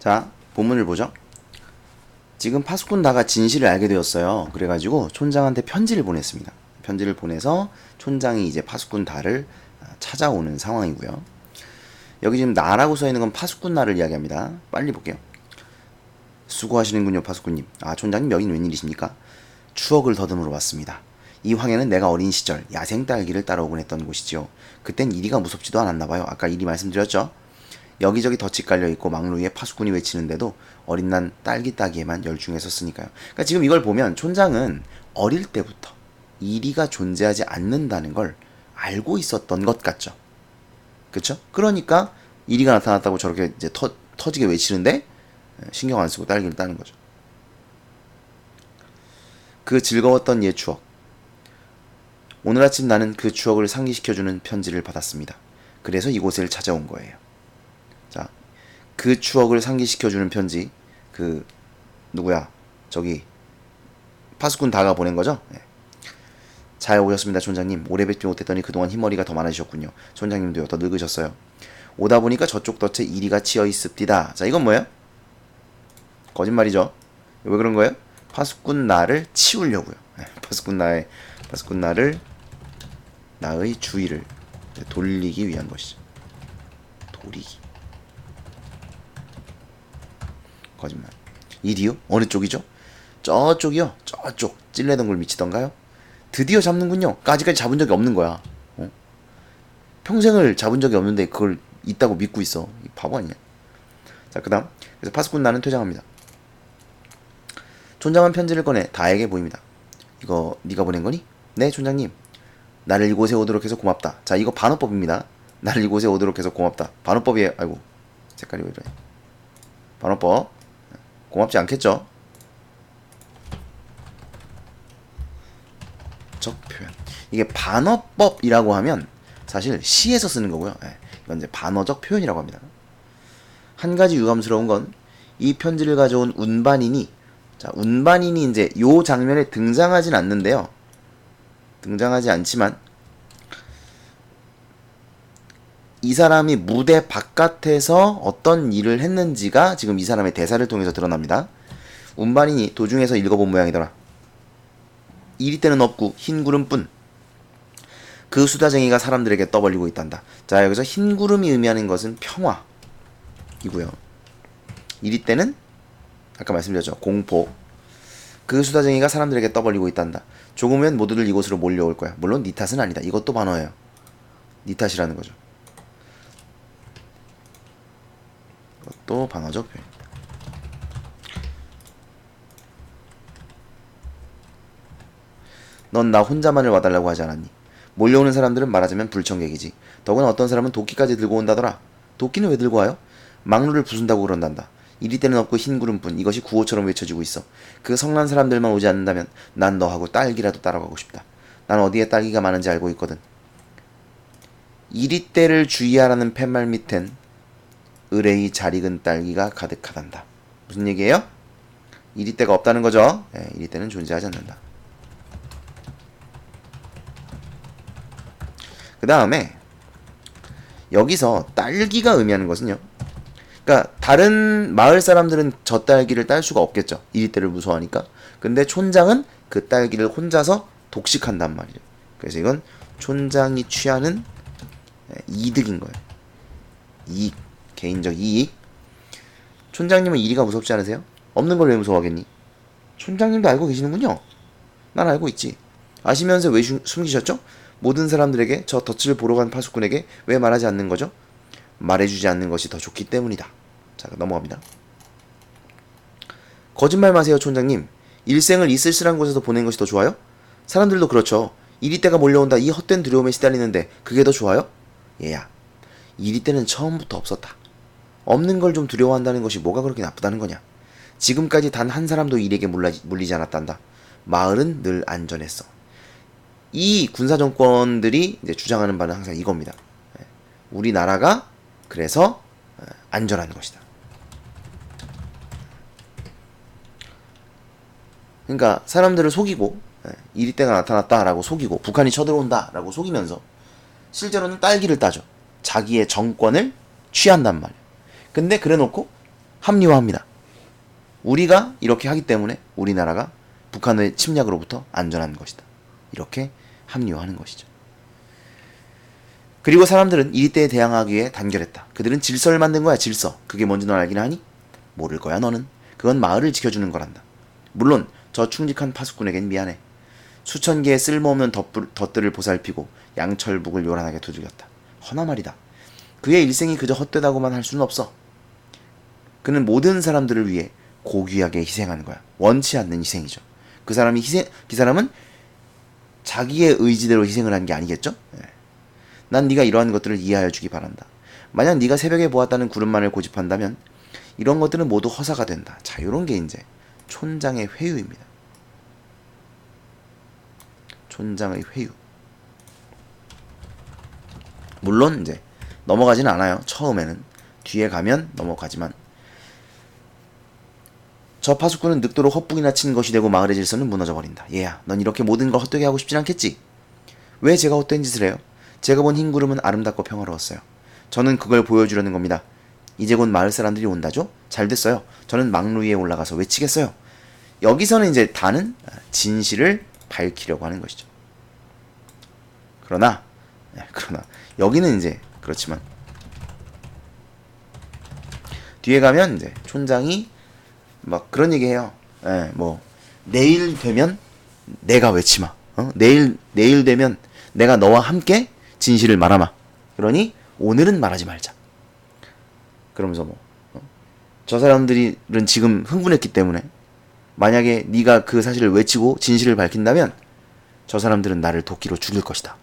자, 본문을 보죠. 지금 파수꾼 다가 진실을 알게 되었어요. 그래가지고 촌장한테 편지를 보냈습니다. 편지를 보내서 촌장이 이제 파수꾼 다를 찾아오는 상황이고요. 여기 지금 나라고 써있는 건 파수꾼 나를 이야기합니다. 빨리 볼게요. 수고하시는군요, 파수꾼님. 아, 촌장님 여긴 웬일이십니까? 추억을 더듬으러 왔습니다. 이 황해는 내가 어린 시절 야생 딸기를 따라오곤 했던 곳이지요. 그땐 이리가 무섭지도 않았나봐요. 아까 이리 말씀드렸죠? 여기저기 덫이 깔려있고 망루 위에 파수꾼이 외치는데도 어린 난 딸기 따기에만 열중했었으니까요. 그러니까 지금 이걸 보면 촌장은 어릴 때부터 이리가 존재하지 않는다는 걸 알고 있었던 것 같죠. 그쵸? 그러니까 이리가 나타났다고 저렇게 이제 터지게 외치는데 신경 안 쓰고 딸기를 따는 거죠. 그 즐거웠던 옛 추억. 오늘 아침 나는 그 추억을 상기시켜주는 편지를 받았습니다. 그래서 이곳을 찾아온 거예요. 자, 그 추억을 상기시켜주는 편지, 누구야? 저기, 파수꾼 다가 보낸 거죠? 네. 잘 오셨습니다, 촌장님. 오래 뵙지 못했더니 그동안 흰머리가 더 많아지셨군요. 촌장님도요, 더 늙으셨어요. 오다 보니까 저쪽 덫에 이리가 치여 있습디다. 자, 이건 뭐예요? 거짓말이죠. 왜 그런 거예요? 파수꾼 나를 치우려고요. 네, 파수꾼 나의 주의를 돌리기 위한 것이죠. 돌리기. 거짓말. 이리요? 어느 쪽이죠? 저쪽이요. 저쪽. 찔레덩굴 미치던가요? 드디어 잡는군요. 까지까지 잡은 적이 없는 거야. 평생을 잡은 적이 없는데 그걸 있다고 믿고 있어. 이 바보 아니냐? 자, 그다음. 그래서 파수꾼 나는 퇴장합니다. 촌장은 편지를 꺼내 다에게 보입니다. 이거 네가 보낸 거니? 네, 촌장님. 나를 이곳에 오도록 해서 고맙다. 자, 이거 반어법입니다. 나를 이곳에 오도록 해서 고맙다. 반어법이에요. 아이고, 색깔이 왜 이래? 반어법. 고맙지 않겠죠? 적 표현. 이게 반어법이라고 하면 사실 시에서 쓰는 거고요. 이건 이제 반어적 표현이라고 합니다. 한 가지 유감스러운 건 이 편지를 가져온 운반인이, 자, 운반인이 이제 요 장면에 등장하진 않는데요. 등장하지 않지만 이 사람이 무대 바깥에서 어떤 일을 했는지가 지금 이 사람의 대사를 통해서 드러납니다. 운반인이 도중에서 읽어본 모양이더라. 이리 때는 없고 흰 구름뿐. 그 수다쟁이가 사람들에게 떠벌리고 있단다. 자, 여기서 흰 구름이 의미하는 것은 평화이고요. 이리 때는 아까 말씀드렸죠. 공포. 그 수다쟁이가 사람들에게 떠벌리고 있단다. 조금은 모두들 이곳으로 몰려올 거야. 물론 네 탓은 아니다. 이것도 반어예요. 네 탓이라는 거죠. 이것도 반어적 표현. 넌 나 혼자만을 와달라고 하지 않았니? 몰려오는 사람들은 말하자면 불청객이지. 더구나 어떤 사람은 도끼까지 들고 온다더라. 도끼는 왜 들고 와요? 망루를 부순다고 그런단다. 이리 때는 없고 흰 구름뿐. 이것이 구호처럼 외쳐지고 있어. 그 성난 사람들만 오지 않는다면 난 너하고 딸기라도 따라가고 싶다. 난 어디에 딸기가 많은지 알고 있거든. 이리 때를 주의하라는 팻말 밑엔 의뢰의 잘 익은 딸기가 가득하단다. 무슨 얘기예요? 이리 때가 없다는 거죠. 이리 때는 존재하지 않는다. 그 다음에 여기서 딸기가 의미하는 것은요. 그러니까 다른 마을 사람들은 저 딸기를 딸 수가 없겠죠. 이리 때를 무서워하니까. 근데 촌장은 그 딸기를 혼자서 독식한단 말이죠. 그래서 이건 촌장이 취하는 이득인 거예요. 이익. 개인적 이익. 촌장님은 이리가 무섭지 않으세요? 없는 걸 왜 무서워하겠니? 촌장님도 알고 계시는군요. 난 알고 있지. 아시면서 왜 숨기셨죠? 모든 사람들에게 저 덫을 보러 간 파수꾼에게 왜 말하지 않는 거죠? 말해주지 않는 것이 더 좋기 때문이다. 자, 넘어갑니다. 거짓말 마세요, 촌장님. 일생을 이 쓸쓸한 곳에서 보낸 것이 더 좋아요? 사람들도 그렇죠. 이리 때가 몰려온다. 이 헛된 두려움에 시달리는데 그게 더 좋아요? 얘야, 이리 때는 처음부터 없었다. 없는 걸 좀 두려워한다는 것이 뭐가 그렇게 나쁘다는 거냐? 지금까지 단 한 사람도 일에게 물리지 않았단다. 마을은 늘 안전했어. 이 군사정권들이 이제 주장하는 바는 항상 이겁니다. 우리나라가 그래서 안전한 것이다. 그러니까 사람들을 속이고 이리 때가 나타났다라고 속이고 북한이 쳐들어온다라고 속이면서 실제로는 딸기를 따죠. 자기의 정권을 취한단 말이에요. 근데 그래놓고 합리화합니다. 우리가 이렇게 하기 때문에 우리나라가 북한의 침략으로부터 안전한 것이다. 이렇게 합리화하는 것이죠. 그리고 사람들은 이 때에 대항하기 위해 단결했다. 그들은 질서를 만든 거야, 질서. 그게 뭔지 넌 알긴 하니? 모를 거야, 너는. 그건 마을을 지켜주는 거란다. 물론 저 충직한 파수꾼에겐 미안해. 수천 개의 쓸모없는 덫들을 보살피고 양철북을 요란하게 두들겼다. 허나 말이다. 그의 일생이 그저 헛되다고만 할 수는 없어. 그는 모든 사람들을 위해 고귀하게 희생하는 거야. 원치 않는 희생이죠. 그 사람은 자기의 의지대로 희생을 한 게 아니겠죠? 난 네가 이러한 것들을 이해하여 주기 바란다. 만약 네가 새벽에 보았다는 구름만을 고집한다면 이런 것들은 모두 허사가 된다. 자, 요런 게 이제 촌장의 회유입니다. 촌장의 회유. 물론 이제 넘어가지는 않아요. 처음에는. 뒤에 가면 넘어가지만 저 파수꾼은 늑도로 헛북이나 친 것이 되고 마을의 질서는 무너져버린다. 얘야, 넌 이렇게 모든 걸 헛되게 하고 싶진 않겠지? 왜 제가 헛된 짓을 해요? 제가 본 흰 구름은 아름답고 평화로웠어요. 저는 그걸 보여주려는 겁니다. 이제 곧 마을 사람들이 온다죠? 잘 됐어요. 저는 막루 위에 올라가서 외치겠어요. 여기서는 이제 다는 진실을 밝히려고 하는 것이죠. 그러나 여기는 이제 그렇지만 뒤에 가면 이제 촌장이 막 그런 얘기해요. 뭐 내일 되면 내가 외치마. 내일 되면 내가 너와 함께 진실을 말하마. 그러니 오늘은 말하지 말자. 그러면서 저 사람들은 지금 흥분했기 때문에 만약에 네가 그 사실을 외치고 진실을 밝힌다면 저 사람들은 나를 도끼로 죽일 것이다.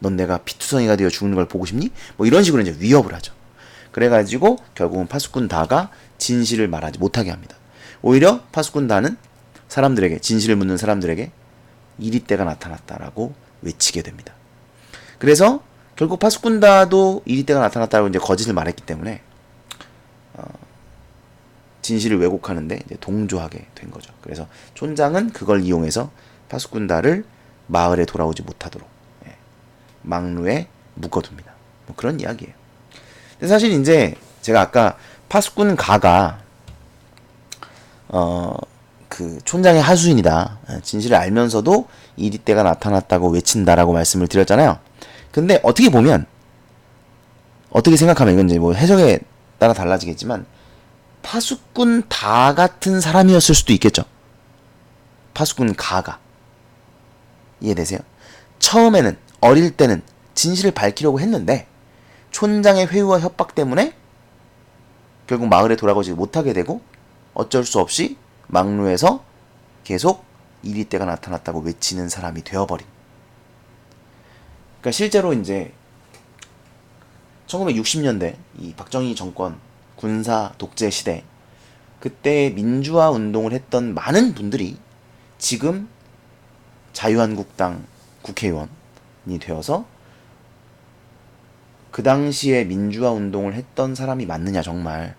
넌 내가 피투성이가 되어 죽는 걸 보고 싶니? 뭐 이런 식으로 이제 위협을 하죠. 그래가지고 결국은 파수꾼 다가 진실을 말하지 못하게 합니다. 오히려 파수꾼 다는 사람들에게, 진실을 묻는 사람들에게 이리 때가 나타났다라고 외치게 됩니다. 그래서 결국 파수꾼 다도 이리 때가 나타났다고 이제 거짓을 말했기 때문에 진실을 왜곡하는데 이제 동조하게 된 거죠. 그래서 촌장은 그걸 이용해서 파수꾼 다를 마을에 돌아오지 못하도록 막루에 묶어둡니다. 뭐 그런 이야기예요. 근데 사실 이제 제가 아까 파수꾼 가가 그 촌장의 하수인이다. 진실을 알면서도 이리 때가 나타났다고 외친다라고 말씀을 드렸잖아요. 근데 어떻게 보면 어떻게 생각하면 이건 이제 뭐 해석에 따라 달라지겠지만 파수꾼 다 같은 사람이었을 수도 있겠죠. 파수꾼 가가 이해되세요? 처음에는 어릴 때는 진실을 밝히려고 했는데 촌장의 회유와 협박 때문에 결국 마을에 돌아가지 못하게 되고 어쩔 수 없이 막루에서 계속 이리 때가 나타났다고 외치는 사람이 되어버린. 그러니까 실제로 이제 1960년대 이 박정희 정권 군사 독재 시대 그때 민주화 운동을 했던 많은 분들이 지금 자유한국당 국회의원이 되어서 그 당시에 민주화 운동을 했던 사람이 맞느냐 정말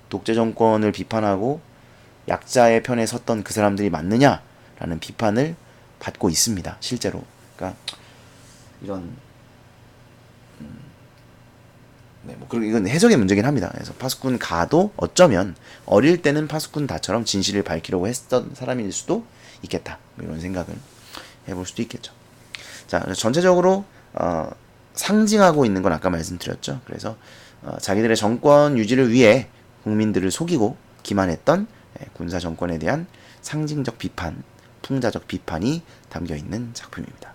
독재 정권을 비판하고 약자의 편에 섰던 그 사람들이 맞느냐라는 비판을 받고 있습니다. 실제로. 그러니까 이런 뭐 그리고 이건 해석의 문제긴 합니다. 그래서 파수꾼 가도 어쩌면 어릴 때는 파수꾼 다처럼 진실을 밝히려고 했던 사람일 수도 있겠다. 뭐 이런 생각을 해볼 수도 있겠죠. 자, 전체적으로 상징하고 있는 건 아까 말씀드렸죠. 그래서 자기들의 정권 유지를 위해 국민들을 속이고 기만했던 군사 정권에 대한 상징적 비판, 풍자적 비판이 담겨 있는 작품입니다.